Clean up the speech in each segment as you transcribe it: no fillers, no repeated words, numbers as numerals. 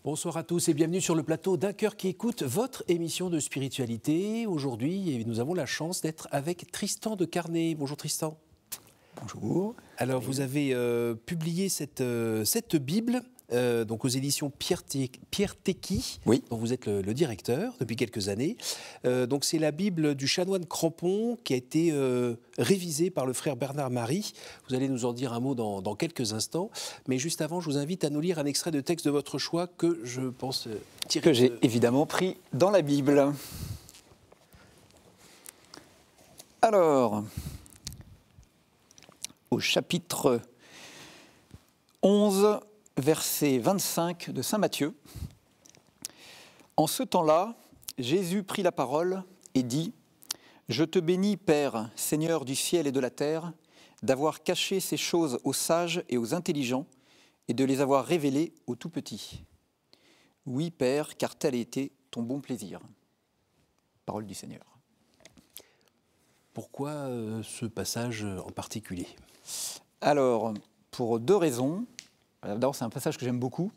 Bonsoir à tous et bienvenue sur le plateau d'Un cœur qui écoute, votre émission de spiritualité. Aujourd'hui, nous avons la chance d'être avec Tristan de Carnet. Bonjour Tristan. Bonjour. Alors vous avez publié cette Bible donc aux éditions Pierre Téqui, oui. dont vous êtes le directeur depuis quelques années. Donc c'est la Bible du chanoine Crampon qui a été révisée par le frère Bernard Marie. Vous allez nous en dire un mot dans quelques instants. Mais juste avant, je vous invite à nous lire un extrait de texte de votre choix que je pense tirer. Que j'ai évidemment pris dans la Bible. Alors, au chapitre 11, verset 25 de saint Matthieu. En ce temps-là, Jésus prit la parole et dit : « Je te bénis, Père, Seigneur du ciel et de la terre, d'avoir caché ces choses aux sages et aux intelligents, et de les avoir révélées aux tout-petits. Oui, Père, car tel a été ton bon plaisir. » Parole du Seigneur. Pourquoi ce passage en particulier ? Alors, pour deux raisons. D'abord, c'est un passage que j'aime beaucoup,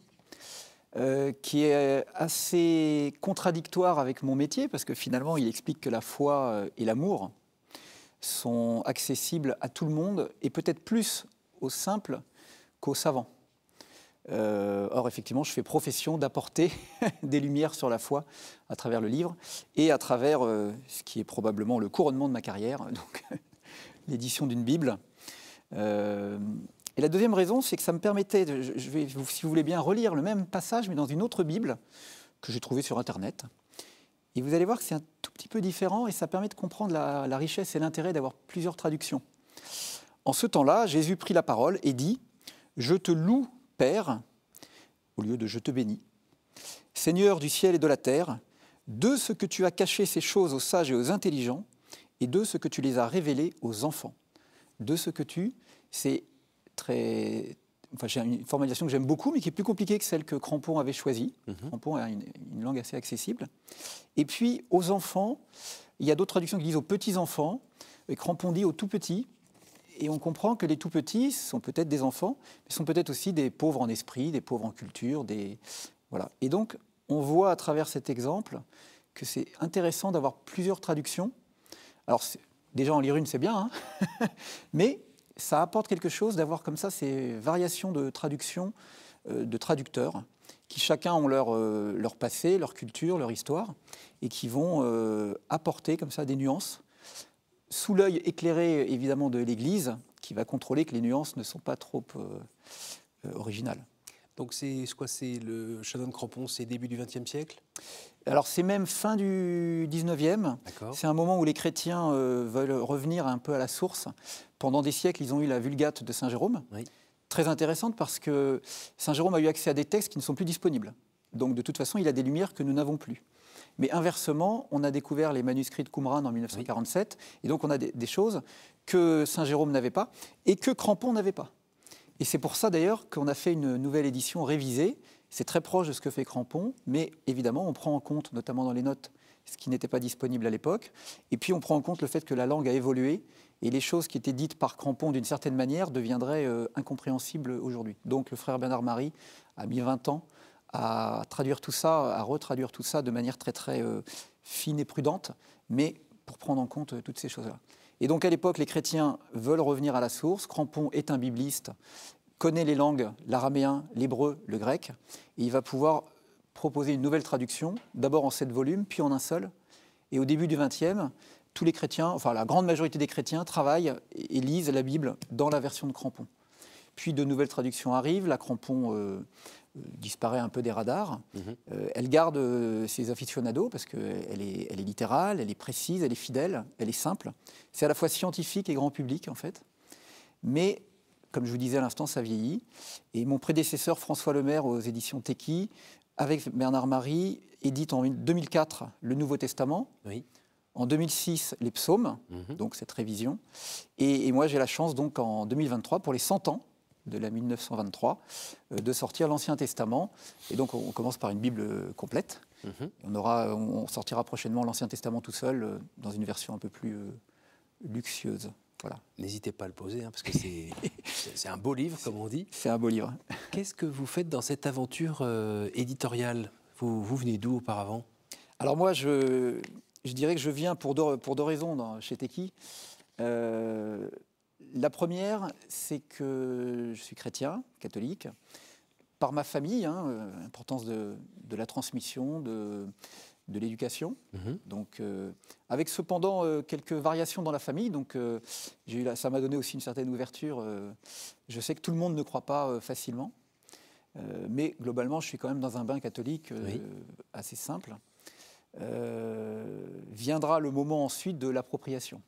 qui est assez contradictoire avec mon métier, parce que finalement, il explique que la foi et l'amour sont accessibles à tout le monde, et peut-être plus aux simples qu'aux savants. Or, effectivement, je fais profession d'apporter des lumières sur la foi à travers le livre, et à travers ce qui est probablement le couronnement de ma carrière, donc l'édition d'une Bible. Et la deuxième raison, c'est que ça me permettait, je vais, si vous voulez bien, relire le même passage, mais dans une autre Bible que j'ai trouvée sur Internet. Et vous allez voir que c'est un tout petit peu différent, et ça permet de comprendre la richesse et l'intérêt d'avoir plusieurs traductions. En ce temps-là, Jésus prit la parole et dit : « Je te loue, Père », au lieu de « je te bénis », « Seigneur du ciel et de la terre, de ce que tu as caché ces choses aux sages et aux intelligents, et de ce que tu les as révélées aux enfants. » De ce que tu, c'est j'ai une formalisation que j'aime beaucoup, mais qui est plus compliquée que celle que Crampon avait choisie. Crampon a une langue assez accessible. Et puis, aux enfants, il y a d'autres traductions qui disent aux petits-enfants, et Crampon dit aux tout-petits. Et on comprend que les tout-petits sont peut-être des enfants, mais sont peut-être aussi des pauvres en esprit, des pauvres en culture. Voilà. Et donc, on voit à travers cet exemple que c'est intéressant d'avoir plusieurs traductions. Alors, déjà en lire une, c'est bien, hein mais ça apporte quelque chose d'avoir comme ça ces variations de traduction, de traducteurs, qui chacun ont leur passé, leur culture, leur histoire, et qui vont apporter comme ça des nuances, sous l'œil éclairé évidemment de l'Église, qui va contrôler que les nuances ne sont pas trop originales. Donc c'est quoi, c'est le chanoine Crampon, c'est début du XXe siècle ? Alors c'est même fin du XIXe. C'est un moment où les chrétiens veulent revenir un peu à la source. Pendant des siècles, ils ont eu la Vulgate de Saint Jérôme, oui. Très intéressante parce que Saint Jérôme a eu accès à des textes qui ne sont plus disponibles. Donc de toute façon, il a des lumières que nous n'avons plus. Mais inversement, on a découvert les manuscrits de Qumran en 1947, oui. Et donc on a des choses que Saint Jérôme n'avait pas et que Crampon n'avait pas. Et c'est pour ça d'ailleurs qu'on a fait une nouvelle édition révisée. C'est très proche de ce que fait Crampon, mais évidemment on prend en compte, notamment dans les notes, ce qui n'était pas disponible à l'époque. Et puis on prend en compte le fait que la langue a évolué et les choses qui étaient dites par Crampon d'une certaine manière deviendraient incompréhensibles aujourd'hui. Donc le frère Bernard Marie a mis 20 ans à traduire tout ça, à retraduire tout ça de manière très très fine et prudente, mais pour prendre en compte toutes ces choses-là. Et donc à l'époque, les chrétiens veulent revenir à la source. Crampon est un bibliste, connaît les langues, l'araméen, l'hébreu, le grec, et il va pouvoir proposer une nouvelle traduction, d'abord en 7 volumes, puis en un seul. Et au début du XXe, tous les chrétiens, enfin la grande majorité des chrétiens, travaillent et lisent la Bible dans la version de Crampon. Puis de nouvelles traductions arrivent, la Crampon disparaît un peu des radars. Elle garde ses aficionados parce qu'elle est littérale, elle est précise, elle est fidèle, elle est simple. C'est à la fois scientifique et grand public en fait. Mais, comme je vous disais à l'instant, ça vieillit. Et mon prédécesseur François Lemaire aux éditions Téqui, avec Bernard Marie, édite en 2004 le Nouveau Testament. Oui. En 2006, les psaumes, donc cette révision. Et moi, j'ai la chance, donc, en 2023, pour les 100 ans de la 1923, de sortir l'Ancien Testament. Et donc, on commence par une Bible complète. On sortira prochainement l'Ancien Testament tout seul, dans une version un peu plus luxueuse. Voilà. N'hésitez pas à le poser, hein, parce que c'est un beau livre, comme on dit. C'est un beau livre. Qu'est-ce que vous faites dans cette aventure éditoriale? Vous venez d'où auparavant? Alors moi, je dirais que je viens pour deux raisons chez Teki. La première, c'est que je suis chrétien, catholique, par ma famille, l'importance de la transmission, de l'éducation. Donc, avec cependant quelques variations dans la famille. Donc, ça m'a donné aussi une certaine ouverture. Je sais que tout le monde ne croit pas facilement. Mais globalement, je suis quand même dans un bain catholique assez simple. Viendra le moment ensuite de l'appropriation.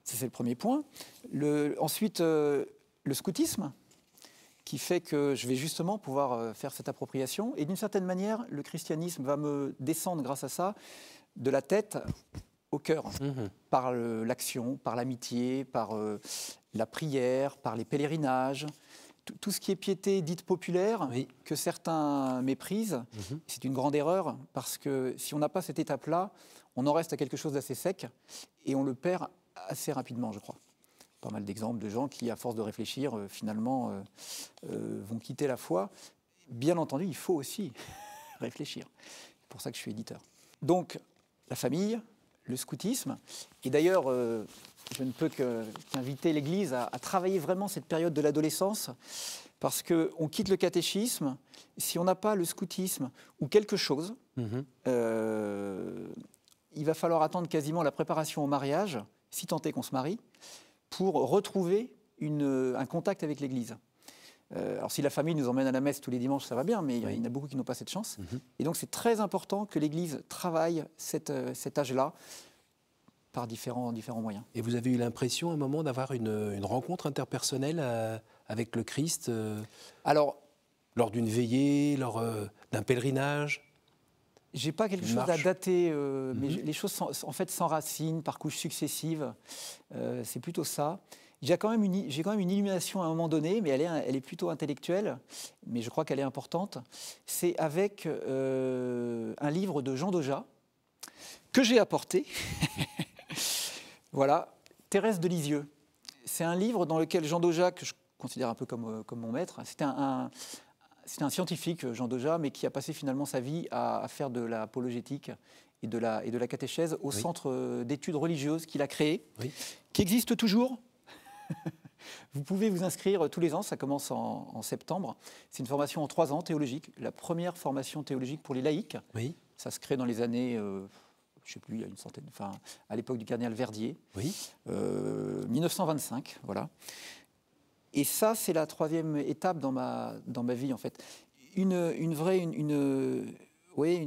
Ça, c'est le premier point. Ensuite, le scoutisme, qui fait que je vais justement pouvoir faire cette appropriation. Et d'une certaine manière, le christianisme va me descendre grâce à ça, de la tête au cœur, par l'action, par l'amitié, par la prière, par les pèlerinages. Tout ce qui est piété dite populaire, que certains méprisent, c'est une grande erreur, parce que si on n'a pas cette étape-là, on en reste à quelque chose d'assez sec, et on le perd assez rapidement, je crois. Pas mal d'exemples de gens qui, à force de réfléchir, finalement, vont quitter la foi. Bien entendu, il faut aussi réfléchir. C'est pour ça que je suis éditeur. Donc, la famille, le scoutisme, et d'ailleurs, je ne peux qu'inviter l'Église à travailler vraiment cette période de l'adolescence, parce qu'on quitte le catéchisme, si on n'a pas le scoutisme ou quelque chose, il va falloir attendre quasiment la préparation au mariage, si tant est qu'on se marie, pour retrouver un contact avec l'Église. Alors si la famille nous emmène à la messe tous les dimanches, ça va bien, mais il y en a beaucoup qui n'ont pas cette chance. Et donc c'est très important que l'Église travaille cet âge-là par différents moyens. Et vous avez eu l'impression à un moment d'avoir une rencontre interpersonnelle avec le Christ Alors, lors d'une veillée, lors d'un pèlerinage? J'ai pas quelque chose à dater, mais les choses en fait s'enracinent par couches successives. C'est plutôt ça. J'ai quand même une illumination à un moment donné, mais elle est plutôt intellectuelle, mais je crois qu'elle est importante. C'est avec un livre de Jean Doja que j'ai apporté. Voilà, Thérèse de Lisieux. C'est un livre dans lequel Jean Doja, que je considère un peu comme mon maître, c'était un scientifique, Jean Doja, mais qui a passé finalement sa vie à faire de l'apologétique et de la catéchèse au centre d'études religieuses qu'il a créé, qui existe toujours. Vous pouvez vous inscrire tous les ans, ça commence en septembre. C'est une formation en 3 ans théologique, la première formation théologique pour les laïcs. Ça se crée dans les années, je ne sais plus, il y a une centaine, enfin, à l'époque du cardinal Verdier, 1925, voilà. Et ça, c'est la 3e étape dans ma vie, en fait. Une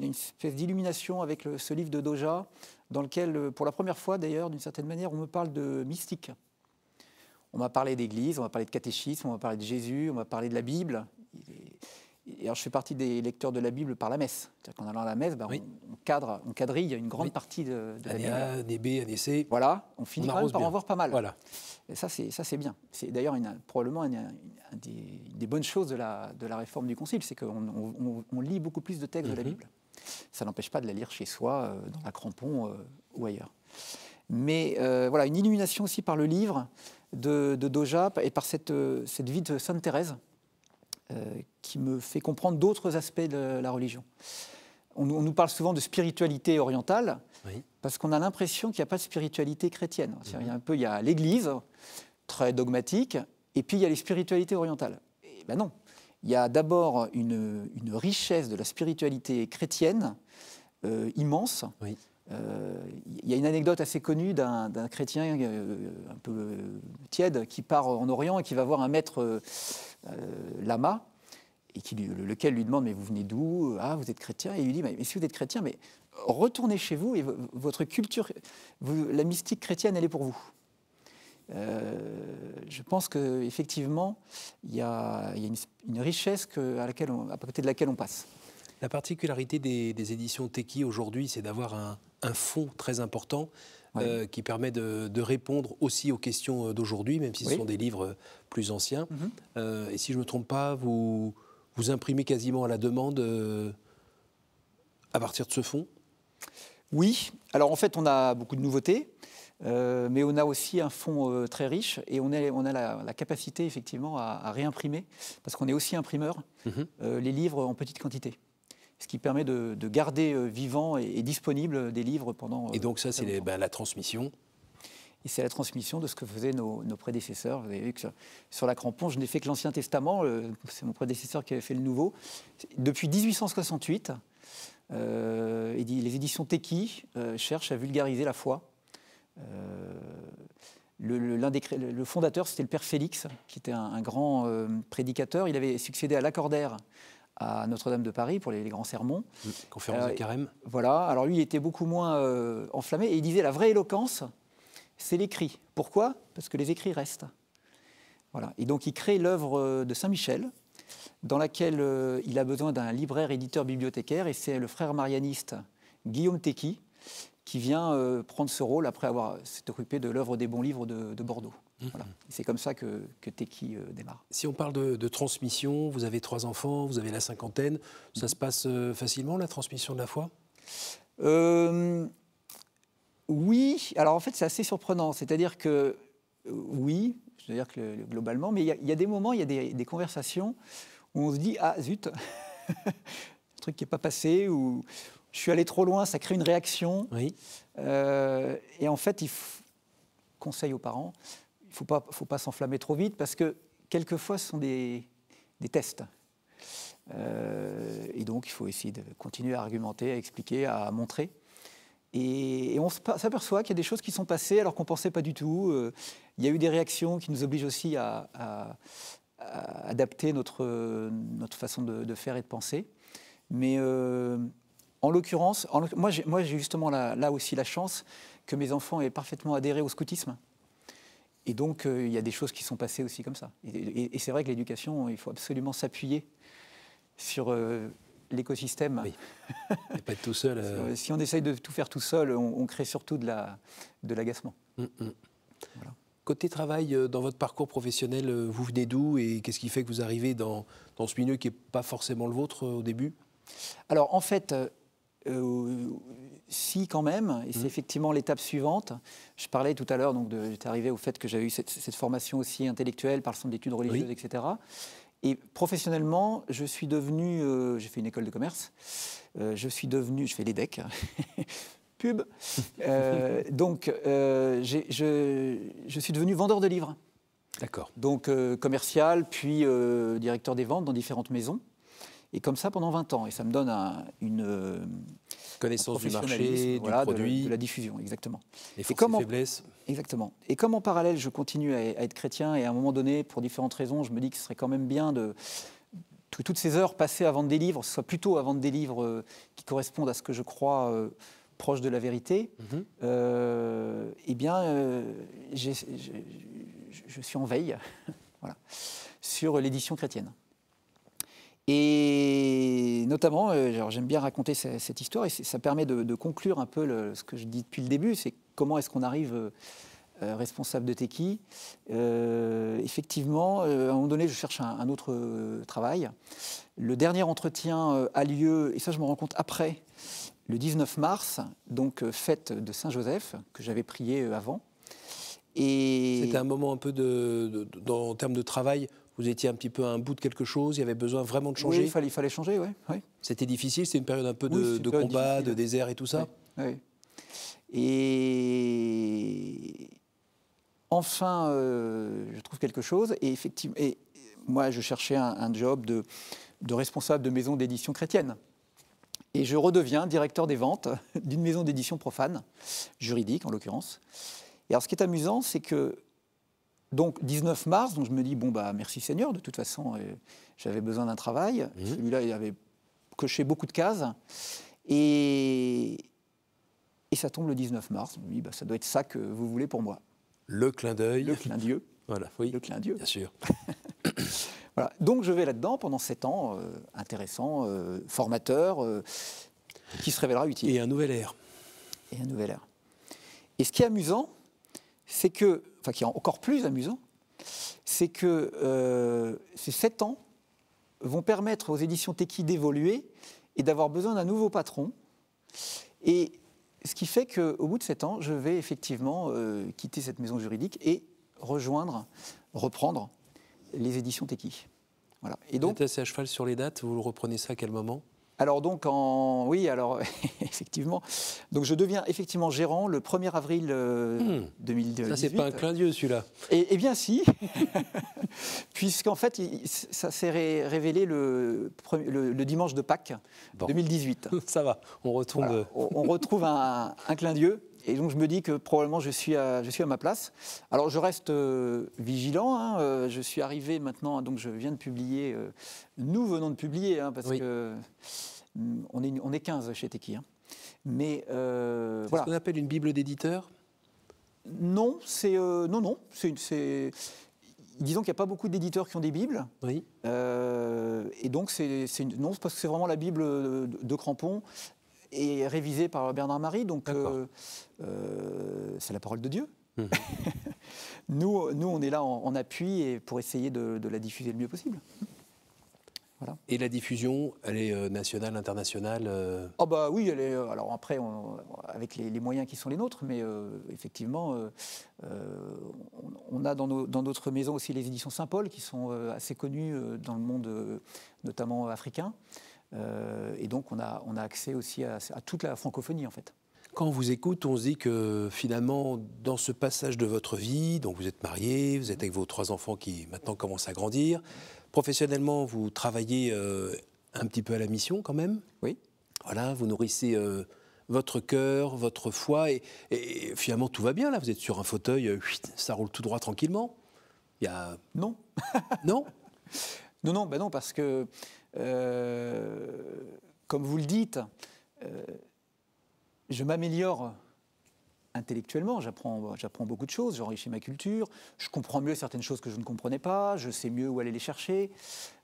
espèce d'illumination avec ce livre de Doja, dans lequel, pour la première fois d'ailleurs, d'une certaine manière, on me parle de mystique. On m'a parlé d'église, on m'a parlé de catéchisme, on m'a parlé de Jésus, on m'a parlé de la Bible. Et alors, je fais partie des lecteurs de la Bible par la messe. C'est-à-dire qu'en allant à la messe, on quadrille une grande partie de la Bible. Année A, année B, année C. Voilà, on finit quand même par en voir pas mal. Voilà. Et ça, c'est bien. C'est d'ailleurs probablement une des bonnes choses de la réforme du Concile, c'est qu'on lit beaucoup plus de textes de la Bible. Ça n'empêche pas de la lire chez soi, dans la Crampon ou ailleurs. Mais voilà, une illumination aussi par le livre de Doja et par cette vie de Sainte Thérèse, qui me fait comprendre d'autres aspects de la religion. On nous parle souvent de spiritualité orientale, parce qu'on a l'impression qu'il n'y a pas de spiritualité chrétienne. Il y a l'Église, très dogmatique, et puis il y a les spiritualités orientales. Et ben non, il y a d'abord une richesse de la spiritualité chrétienne immense. Il y a une anecdote assez connue d'un chrétien un peu tiède qui part en Orient et qui va voir un maître lama, et lequel lui demande « mais vous venez d'où? Ah, vous êtes chrétien ?» Et il lui dit « mais si vous êtes chrétien, mais retournez chez vous et votre culture, la mystique chrétienne, elle est pour vous. » Je pense qu'effectivement, il y a une richesse à côté de laquelle on passe. La particularité des éditions Teki aujourd'hui, c'est d'avoir un fond très important qui permet de répondre aussi aux questions d'aujourd'hui, même si ce sont des livres plus anciens. Et si je ne me trompe pas, vous imprimez quasiment à la demande à partir de ce fond? Oui. Alors en fait, on a beaucoup de nouveautés. Mais on a aussi un fonds très riche et on a la capacité effectivement à réimprimer, parce qu'on est aussi imprimeur, les livres en petite quantité. Ce qui permet de garder vivants et disponibles des livres pendant... Et donc ça, c'est la transmission. Et c'est la transmission de ce que faisaient nos prédécesseurs. Vous avez vu que sur la Crampon, je n'ai fait que l'Ancien Testament, c'est mon prédécesseur qui avait fait le Nouveau. Depuis 1868, les éditions Teki cherchent à vulgariser la foi. Le fondateur, c'était le père Félix, qui était un grand prédicateur. Il avait succédé à Lacordaire à Notre-Dame de Paris pour les grands sermons. Conférence de Carême. Voilà. Alors lui, il était beaucoup moins enflammé et il disait la vraie éloquence, c'est l'écrit. Pourquoi ? Parce que les écrits restent. Voilà. Et donc il crée l'œuvre de Saint-Michel, dans laquelle il a besoin d'un libraire, éditeur, bibliothécaire, et c'est le frère marianiste Guillaume Teki qui vient prendre ce rôle après avoir s'est occupé de l'œuvre des bons livres de Bordeaux. Voilà. C'est comme ça que Teki démarre. Si on parle de transmission, vous avez 3 enfants, vous avez la cinquantaine, ça se passe facilement, la transmission de la foi ? Oui, alors en fait c'est assez surprenant, c'est-à-dire que oui, je veux dire que globalement, mais il y a des moments, il y a des conversations où on se dit « Ah zut, un truc qui n'est pas passé » ou « Je suis allé trop loin, ça crée une réaction. Oui. » Et en fait, conseil aux parents, il ne faut pas s'enflammer trop vite parce que quelquefois ce sont des tests. Et donc il faut essayer de continuer à argumenter, à expliquer, à montrer. Et on s'aperçoit qu'il y a des choses qui sont passées alors qu'on ne pensait pas du tout. Il y a eu des réactions qui nous obligent aussi à adapter notre façon de faire et de penser. Mais en l'occurrence, moi j'ai justement là aussi la chance que mes enfants aient parfaitement adhéré au scoutisme. Et donc il y a des choses qui sont passées aussi comme ça. Et c'est vrai que l'éducation, il faut absolument s'appuyer sur... l'écosystème. Oui. Et pas être tout seul. Si on essaye de tout faire tout seul, on crée surtout de l'agacement. Voilà. Côté travail, dans votre parcours professionnel, vous venez d'où et qu'est-ce qui fait que vous arrivez dans ce milieu qui n'est pas forcément le vôtre au début ? Alors en fait, si quand même, et c'est effectivement l'étape suivante. Je parlais tout à l'heure, donc j'étais arrivé au fait que j'avais eu cette formation aussi intellectuelle par le centre d'études religieuses, etc. Et professionnellement, je suis devenu, j'ai fait une école de commerce, je fais l'EDEC, pub, donc je suis devenu vendeur de livres. D'accord. Donc commercial, puis directeur des ventes dans différentes maisons. Et comme ça pendant 20 ans. Et ça me donne une connaissance du marché, du produit. De la diffusion, exactement. Les forces et faiblesses. Exactement. Et comme en parallèle, je continue à être chrétien, et à un moment donné, pour différentes raisons, je me dis que ce serait quand même bien que toutes ces heures passées à vendre des livres, ce soit plutôt à vendre des livres qui correspondent à ce que je crois proche de la vérité. Eh bien, je suis en veille voilà, sur l'édition chrétienne. Et notamment, j'aime bien raconter cette histoire, et ça permet de conclure un peu ce que je dis depuis le début, c'est comment est-ce qu'on arrive responsable de Teki. Effectivement, à un moment donné, je cherche un autre travail. Le dernier entretien a lieu, et ça je me rends compte après, le 19 mars, donc fête de Saint-Joseph, que j'avais prié avant. C'était un moment un peu en termes de travail. Vous étiez un petit peu à un bout de quelque chose, il y avait besoin vraiment de changer. Oui, il fallait changer, oui. C'était difficile, c'était une période un peu de combat, de désert et tout ça. Oui. Et enfin, je trouve quelque chose. Et effectivement, moi, je cherchais un job de responsable de maison d'édition chrétienne. Et je redeviens directeur des ventes d'une maison d'édition profane, juridique en l'occurrence. Et alors, ce qui est amusant, c'est que donc 19 mars, donc je me dis, bon, bah, merci Seigneur, de toute façon, j'avais besoin d'un travail. Celui-là, il avait coché beaucoup de cases. Et ça tombe le 19 mars. Je me dis, bah, ça doit être ça que vous voulez pour moi. Le clin d'œil. Le clin d'yeux. Voilà, oui. Le clin d'yeux. Bien sûr. Voilà. Donc je vais là-dedans pendant 7 ans, intéressant, formateur, qui se révélera utile. Et un nouvel air. Et un nouvel air. Et ce qui est amusant, c'est que, enfin qui est encore plus amusant, c'est que ces 7 ans vont permettre aux éditions Teki d'évoluer et d'avoir besoin d'un nouveau patron. Et ce qui fait qu'au bout de 7 ans, je vais effectivement quitter cette maison juridique et reprendre les éditions Teki. Voilà. Et Vous donc, êtes assez à cheval sur les dates, vous reprenez ça à quel moment? alors donc, oui, alors effectivement, donc je deviens effectivement gérant le 1er avril 2018. Ça, c'est pas un clin d'yeux, celui-là. Eh bien si, puisqu'en fait, ça s'est révélé le dimanche de Pâques 2018. Ça va, on retourne. Voilà. On retrouve un clin d'yeux. Et donc je me dis que probablement je suis à ma place. Alors je reste vigilant. Hein, je suis arrivé maintenant, donc je viens de publier. Nous venons de publier, hein, parce que on est 15 chez Teki. Hein. Mais c'est voilà. ce qu'on appelle une bible d'éditeur? Non, disons qu'il n'y a pas beaucoup d'éditeurs qui ont des bibles. Oui. Et donc non, parce que c'est vraiment la bible de Crampon. Et révisé par Bernard Marie, donc c'est la parole de Dieu. Mmh. nous, on est là en appui et pour essayer de la diffuser le mieux possible. Voilà. Et la diffusion, elle est nationale, internationale Ah bah oui, elle est. Alors après, avec les moyens qui sont les nôtres, mais effectivement, on a dans notre maison aussi les éditions Saint-Paul qui sont assez connues dans le monde, notamment africain. Et donc, on a accès aussi à toute la francophonie, en fait. Quand on vous écoute, on se dit que finalement, dans ce passage de votre vie, donc vous êtes marié, vous êtes avec vos 3 enfants qui maintenant commencent à grandir. Professionnellement, vous travaillez un petit peu à la mission quand même. Oui. Voilà, vous nourrissez votre cœur, votre foi, et finalement tout va bien là. Vous êtes sur un fauteuil, ça roule tout droit tranquillement. Il y a... Non. Non. Non, parce que comme vous le dites, je m'améliore intellectuellement, j'apprends beaucoup de choses, j'enrichis ma culture, je comprends mieux certaines choses que je ne comprenais pas, je sais mieux où aller les chercher.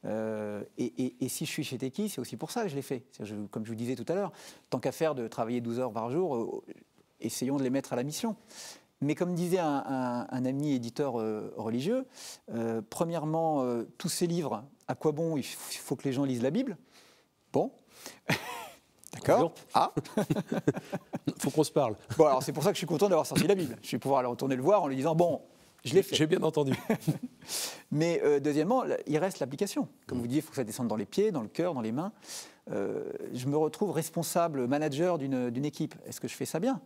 Et si je suis chez Teki, c'est aussi pour ça que je l'ai fait. Comme je vous disais tout à l'heure, tant qu'à faire de travailler 12 heures par jour, essayons de les mettre à la mission. Mais comme disait un ami éditeur religieux, premièrement, tous ces livres, à quoi bon? Il faut que les gens lisent la Bible. Bon, d'accord. Ah, faut qu'on se parle. Bon, alors c'est pour ça que je suis content d'avoir sorti la Bible. Je vais pouvoir aller retourner le voir en lui disant bon, je l'ai fait. J'ai bien entendu. Mais deuxièmement, il reste l'application. Comme vous dites, il faut que ça descende dans les pieds, dans le cœur, dans les mains. Je me retrouve responsable, manager d'une équipe. Est-ce que je fais ça bien?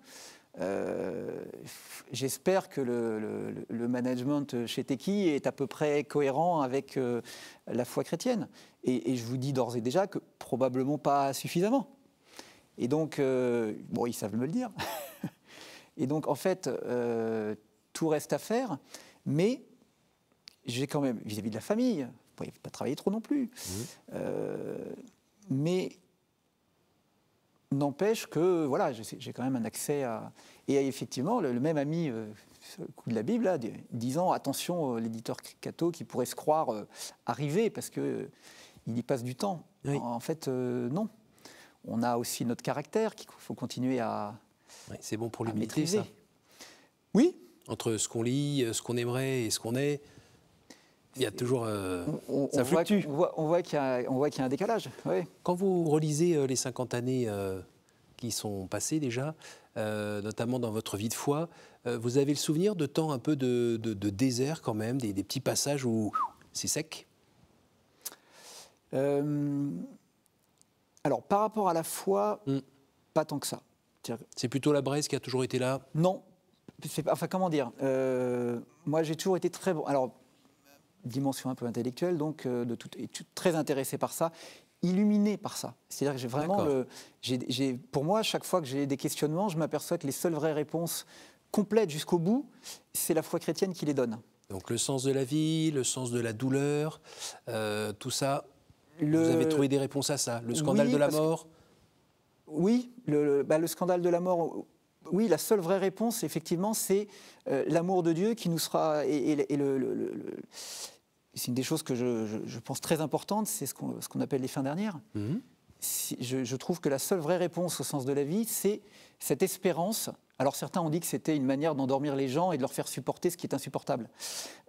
J'espère que le management chez Teki est à peu près cohérent avec la foi chrétienne. Et je vous dis d'ores et déjà que probablement pas suffisamment. Et donc, bon, ils savent me le dire. Et donc, en fait, tout reste à faire. Mais j'ai quand même, vis-à-vis de la famille, vous ne pouvez pas travailler trop non plus. Mais n'empêche que voilà, j'ai quand même un accès à... Et effectivement, le même ami, sur le coup de la Bible, là, disant attention, l'éditeur catho qui pourrait se croire arrivé parce qu'il y passe du temps. Oui. En fait, non. On a aussi notre caractère qu'il faut continuer à oui, c'est bon pour l'humilité, ça. Oui. Entre ce qu'on lit, ce qu'on aimerait et ce qu'on est, il y a toujours... ça fluctue. On voit qu'il y a un décalage. Oui. Quand vous relisez les 50 années qui sont passées déjà, notamment dans votre vie de foi, vous avez le souvenir de temps un peu de désert quand même, des petits passages où c'est sec? Alors, par rapport à la foi, pas tant que ça. C'est plutôt la braise qui a toujours été là? Non. Enfin, comment dire, moi, j'ai toujours été très bon. Alors, dimension un peu intellectuelle, donc très intéressé par ça, illuminé par ça. C'est-à-dire que j'ai vraiment... pour moi, chaque fois que j'ai des questionnements, je m'aperçois que les seules vraies réponses complètes jusqu'au bout, c'est la foi chrétienne qui les donne. Donc le sens de la vie, le sens de la douleur, tout ça, vous avez trouvé des réponses à ça? Le scandale de la mort? Oui, le scandale de la mort... Oui, la seule vraie réponse, effectivement, c'est l'amour de Dieu qui nous sera... C'est une des choses que je pense très importante, c'est ce qu'on appelle les fins dernières. Je trouve que la seule vraie réponse au sens de la vie, c'est cette espérance. Alors certains ont dit que c'était une manière d'endormir les gens et de leur faire supporter ce qui est insupportable.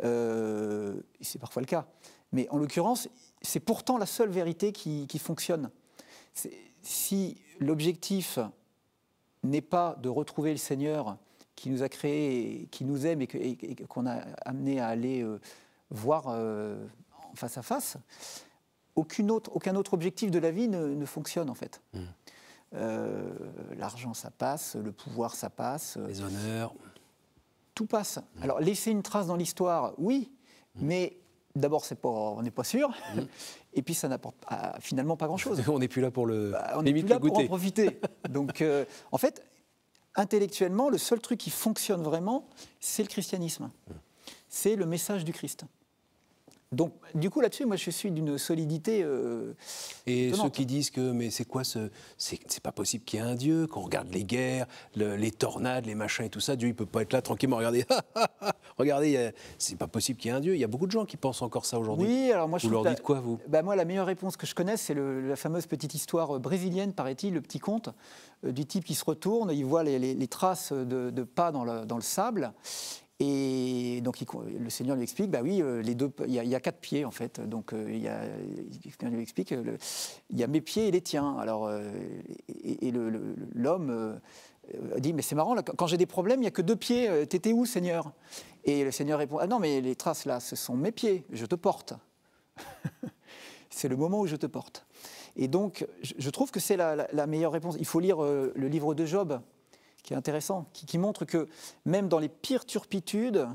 C'est parfois le cas. Mais en l'occurrence, c'est pourtant la seule vérité qui fonctionne. Si l'objectif n'est pas de retrouver le Seigneur qui nous a créés, qui nous aime et qu'on a amené à aller voir en face à face, aucun autre objectif de la vie ne fonctionne en fait. L'argent, ça passe, le pouvoir, ça passe. Les honneurs. Tout passe. Alors, laisser une trace dans l'histoire, oui, mais d'abord, on n'est pas sûr. Et puis, ça n'apporte finalement pas grand-chose. On n'est plus là pour on n'est plus là pour en profiter. Donc, en fait, intellectuellement, le seul truc qui fonctionne vraiment, c'est le christianisme. C'est le message du Christ. Donc, du coup, là-dessus, moi, je suis d'une solidité Et étonnante. ceux qui disent que, mais c'est quoi c'est pas possible qu'il y ait un Dieu, quand on regarde les guerres, les tornades, les machins et tout ça, Dieu, il peut pas être là tranquillement, regardez, regardez, c'est pas possible qu'il y ait un Dieu. Il y a beaucoup de gens qui pensent encore ça aujourd'hui. Oui, alors moi, vous leur dites quoi, vous? Moi, la meilleure réponse que je connaisse, c'est la fameuse petite histoire brésilienne, paraît-il, le petit conte, du type qui se retourne, il voit les traces de pas dans le sable. Et donc le Seigneur lui explique, bah oui, il y a 4 pieds en fait. Donc le Seigneur lui explique, il y a mes pieds et les tiens. Alors l'homme dit, mais c'est marrant, là, quand j'ai des problèmes, il n'y a que 2 pieds. T'étais où, Seigneur? Et le Seigneur répond, ah non, mais les traces là, ce sont mes pieds. Je te porte. C'est le moment où je te porte. Et donc, je trouve que c'est la meilleure réponse. Il faut lire le livre de Job, qui est intéressant, qui montre que même dans les pires turpitudes,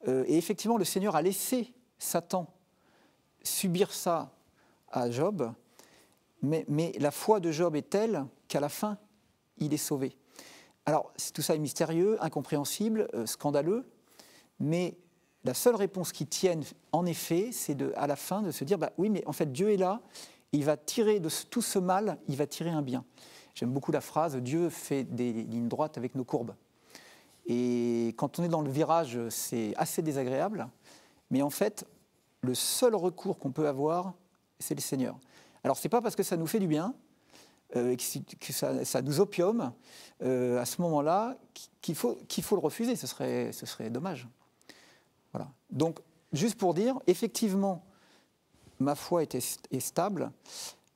et effectivement le Seigneur a laissé Satan subir ça à Job, mais la foi de Job est telle qu'à la fin, il est sauvé. Alors tout ça est mystérieux, incompréhensible, scandaleux, mais la seule réponse qui tienne en effet, c'est à la fin de se dire, bah oui, mais en fait Dieu est là, il va tirer de tout ce mal, il va tirer un bien. J'aime beaucoup la phrase « Dieu fait des lignes droites avec nos courbes ». Et quand on est dans le virage, c'est assez désagréable. Mais en fait, le seul recours qu'on peut avoir, c'est le Seigneur. Alors, ce n'est pas parce que ça nous fait du bien, que ça nous opiume, à ce moment-là, qu'il faut le refuser. Ce serait dommage. Voilà. Donc, juste pour dire, effectivement, ma foi est stable.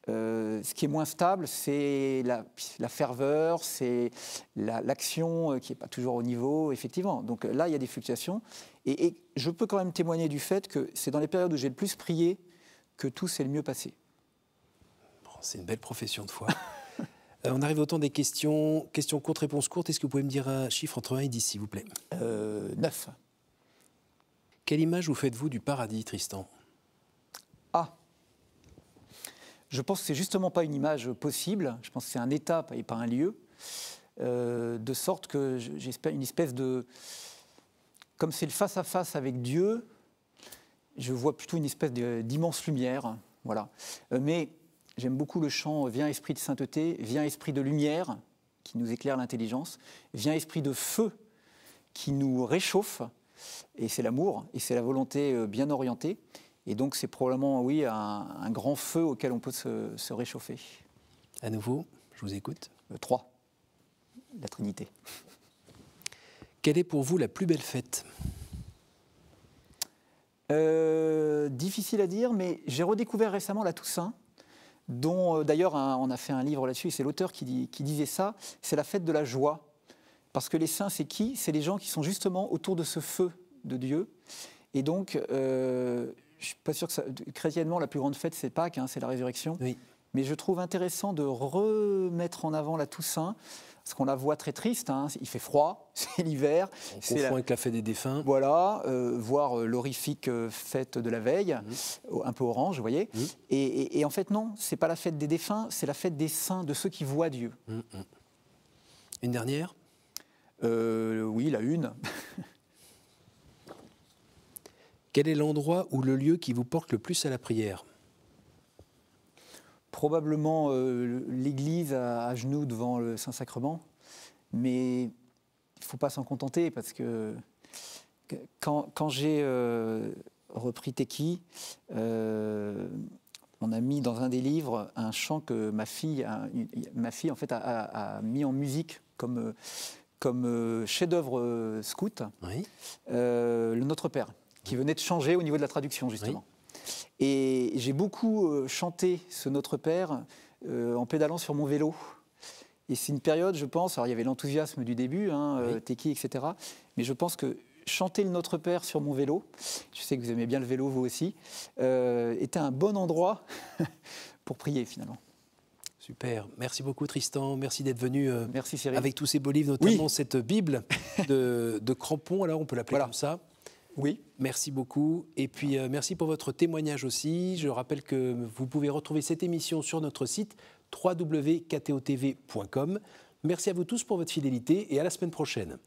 Ce qui est moins stable, c'est la ferveur, c'est l'action qui n'est pas toujours au niveau, effectivement. Donc là, il y a des fluctuations. Et je peux quand même témoigner du fait que c'est dans les périodes où j'ai le plus prié que tout s'est le mieux passé. Bon, c'est une belle profession de foi. On arrive au temps des questions. Questions courtes, réponses courtes. Est-ce que vous pouvez me dire un chiffre entre 1 et 10, s'il vous plaît? 9. Quelle image vous faites-vous du paradis, Tristan? Je pense que c'est justement pas une image possible. Je pense que c'est un état et pas un lieu, de sorte que j'espère une espèce de, comme c'est le face à face avec Dieu, je vois plutôt une espèce d'immense lumière, voilà. Mais j'aime beaucoup le chant "Viens esprit de sainteté, viens esprit de lumière", qui nous éclaire l'intelligence, "Viens esprit de feu", qui nous réchauffe. Et c'est l'amour et c'est la volonté bien orientée. Et donc, c'est probablement, oui, un grand feu auquel on peut se réchauffer. À nouveau, je vous écoute. 3, la Trinité. Quelle est pour vous la plus belle fête? Difficile à dire, mais j'ai redécouvert récemment la Toussaint, dont d'ailleurs on a fait un livre là-dessus, et c'est l'auteur qui disait ça, c'est la fête de la joie. Parce que les saints, c'est qui? C'est les gens qui sont justement autour de ce feu de Dieu. Et donc, je ne suis pas sûr que chrétiennement, la plus grande fête, c'est Pâques, hein, c'est la résurrection. Oui. Mais je trouve intéressant de remettre en avant la Toussaint, parce qu'on la voit très triste, hein, il fait froid, c'est l'hiver. On confond avec la fête des défunts. Voilà, voir l'horrifique fête de la veille, un peu orange, vous voyez. Et en fait, non, ce n'est pas la fête des défunts, c'est la fête des saints, de ceux qui voient Dieu. Une dernière? Oui, la une. Quel est l'endroit ou le lieu qui vous porte le plus à la prière? Probablement l'église à genoux devant le Saint-Sacrement. Mais il ne faut pas s'en contenter parce que quand j'ai repris Teki, on a mis dans un des livres un chant que ma fille en fait, a mis en musique comme chef-d'œuvre scout, Oui. le Notre Père, qui venait de changer au niveau de la traduction, justement. Oui. Et j'ai beaucoup chanté ce Notre Père en pédalant sur mon vélo. Et c'est une période, je pense, alors il y avait l'enthousiasme du début, Oui. Teki, etc. Mais je pense que chanter le Notre Père sur mon vélo, je sais que vous aimez bien le vélo, vous aussi, était un bon endroit pour prier, finalement. Super. Merci beaucoup, Tristan. Merci d'être venu Merci, Cyril. avec tous ces beaux livres, notamment Oui. cette Bible de Crampon, alors on peut l'appeler Voilà. comme ça. Oui. Merci beaucoup. Et puis, merci pour votre témoignage aussi. Je rappelle que vous pouvez retrouver cette émission sur notre site www.ktotv.com. Merci à vous tous pour votre fidélité et à la semaine prochaine.